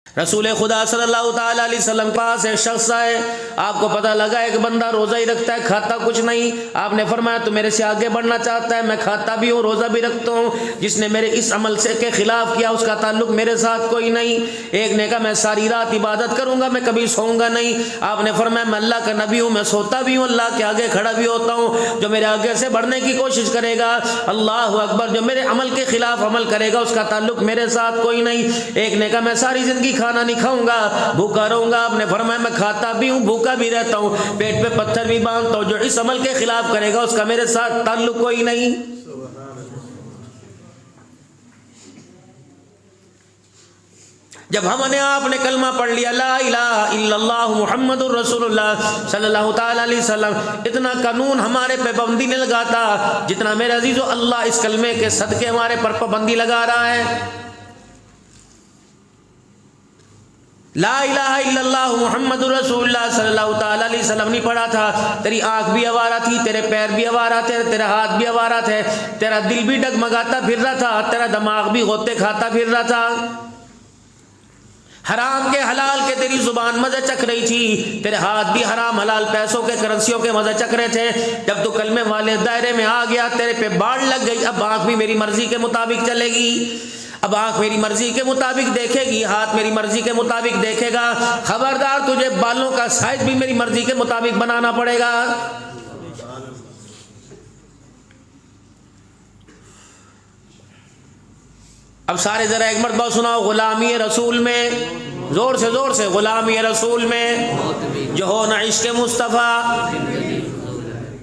رسول خدا صلی اللہ تعالی علیہ وسلم کے پاس ایک شخص آئے، آپ کو پتہ لگا ایک بندہ روزہ ہی رکھتا ہے، کھاتا کچھ نہیں۔ آپ نے فرمایا تو میرے سے آگے بڑھنا چاہتا ہے، میں کھاتا بھی ہوں روزہ بھی رکھتا ہوں، جس نے میرے اس عمل سے کے خلاف کیا اس کا تعلق میرے ساتھ کوئی نہیں۔ ایک نے کہا میں ساری رات عبادت کروں گا، میں کبھی سوؤں گا نہیں۔ آپ نے فرمایا میں اللہ کا نبی ہوں، میں سوتا بھی ہوں، اللہ کے آگے کھڑا بھی ہوتا ہوں، جو میرے آگے سے بڑھنے کی کوشش کرے گا اللہ اکبر، جو میرے عمل کے خلاف عمل کرے گا اس کا تعلق میرے ساتھ کوئی نہیں۔ ایک نے کہا میں ساری زندگی کھانا نہیں کھاؤں گا، بھوکا رہوں گا۔ آپ نے فرمایا میں کھاتا بھی ہوں، بھوکا بھی رہتا ہوں، پیٹ پہ پتھر بھی باندھتا ہوں، جو اس عمل کے خلاف کرے گا اس کا میرے ساتھ تعلق کوئی نہیں۔ جب ہم نے آپ نے کلمہ پڑھ لیا لا الہ الا اللہ محمد الرسول اللہ صلی اللہ تعالی علیہ وسلم، اتنا قانون ہمارے پہ پابندی نہیں لگاتا جتنا میرے عزیزو اللہ اس کلمے کے صدقے ہمارے پر پابندی لگا رہا ہے۔ لا الہ الا اللہ محمد رسول اللہ صلی اللہ تعالی علیہ وسلم نہیں پڑھا تھا، تیری آنکھ بھی آوارہ تھی، تیرے پیر بھی آوارہ تھے، تیرا ہاتھ بھی آوارہ تھے، تیرا دل بھی ڈگمگاتا پھر رہا تھا، تیرا دماغ بھی غوطے کھاتا پھر رہا تھا، حرام کے حلال کے تیری زبان مزے چکھ رہی تھی، تیرے ہاتھ بھی حرام حلال پیسوں کے کرنسیوں کے مزے چکھ رہے تھے۔ جب تو کلمے والے دائرے میں آ گیا تیرے پہ باڑ لگ گئی، اب آنکھ بھی میری مرضی کے مطابق چلے گی، اب آنکھ میری مرضی کے مطابق دیکھے گی، ہاتھ میری مرضی کے مطابق دیکھے گا، خبردار تجھے بالوں کا سائز بھی میری مرضی کے مطابق بنانا پڑے گا۔ اب سارے ذرا ایک مرتبہ سناؤ غلامی رسول میں، زور سے غلامی رسول میں جو ہو نہ عشق مصطفیٰ۔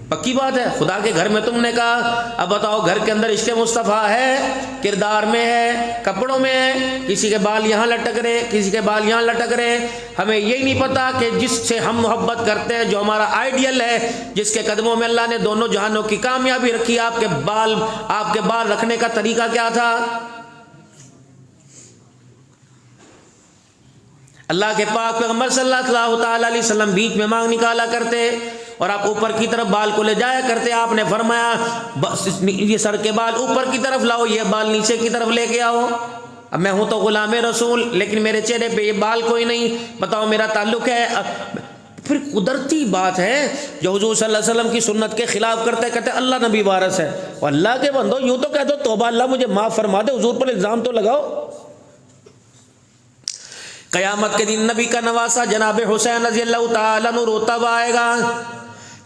پکی بات ہے، خدا کے گھر میں تم نے کہا، اب بتاؤ گھر کے اندر عشق مصطفیٰ ہے؟ کردار میں ہے، کپڑوں میں ہے، کسی کے بال یہاں لٹک رہے، کسی کے بال یہاں لٹک رہے۔ ہمیں یہی نہیں پتا کہ جس سے ہم محبت کرتے ہیں، جو ہمارا آئیڈیل ہے، جس کے قدموں میں اللہ نے دونوں جہانوں کی کامیابی رکھی، آپ کے بال رکھنے کا طریقہ کیا تھا؟ اللہ کے پاک پیغمبر صلی اللہ تعالی علیہ وسلم بیچ میں مانگ نکالا کرتے اور آپ اوپر کی طرف بال کو لے جایا کرتے۔ آپ نے فرمایا یہ سر کے بال اوپر کی طرف لاؤ، یہ بال نیچے کی طرف لے کے آؤ۔ اب میں ہوں تو غلام رسول، لیکن میرے چہرے پہ یہ بال کوئی نہیں، بتاؤ میرا تعلق ہے؟ پھر قدرتی بات ہے جو حضور صلی اللہ علیہ وسلم کی سنت کے خلاف کرتے کہتے اللہ نبی وارث ہے، اور اللہ کے بندو یوں تو کہہ دو توبہ اللہ مجھے معاف فرما دے، حضور پر الزام تو لگاؤ۔ قیامت کے دن نبی کا نواسا جناب حسین رضی اللہ تعالیٰ عنہ روتا ہوا آئے گا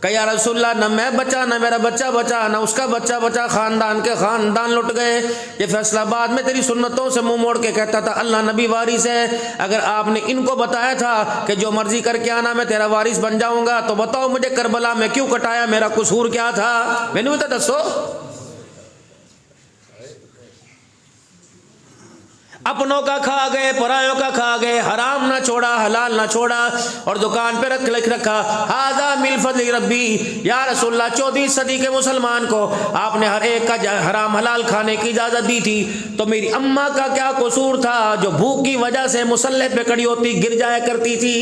کہ یا رسول اللہ نہ میں بچا، نہ میرا بچہ بچا، نہ اس کا بچہ بچا، خاندان کے خاندان لٹ گئے۔ یہ فیصلہ بعد میں تیری سنتوں سے منہ موڑ کے کہتا تھا اللہ نبی وارث ہے۔ اگر آپ نے ان کو بتایا تھا کہ جو مرضی کر کے آنا میں تیرا وارث بن جاؤں گا، تو بتاؤ مجھے کربلا میں کیوں کٹایا، میرا قصور کیا تھا؟ میں نے بتا دسو، اپنوں کا کھا گئے، پرایوں کا کھا گئے، حرام نہ چھوڑا، حلال نہ چھوڑا، اور دکان پہ لکھ رکھا ھذا من فضل ربی۔ یا رسول اللہ 14ویں صدی کے مسلمان کو آپ نے ہر ایک کا حرام حلال کھانے کی اجازت دی تھی، تو میری اماں کا کیا قصور تھا جو بھوک کی وجہ سے مصلی پہ کڑی ہوتی گر جایا کرتی تھی؟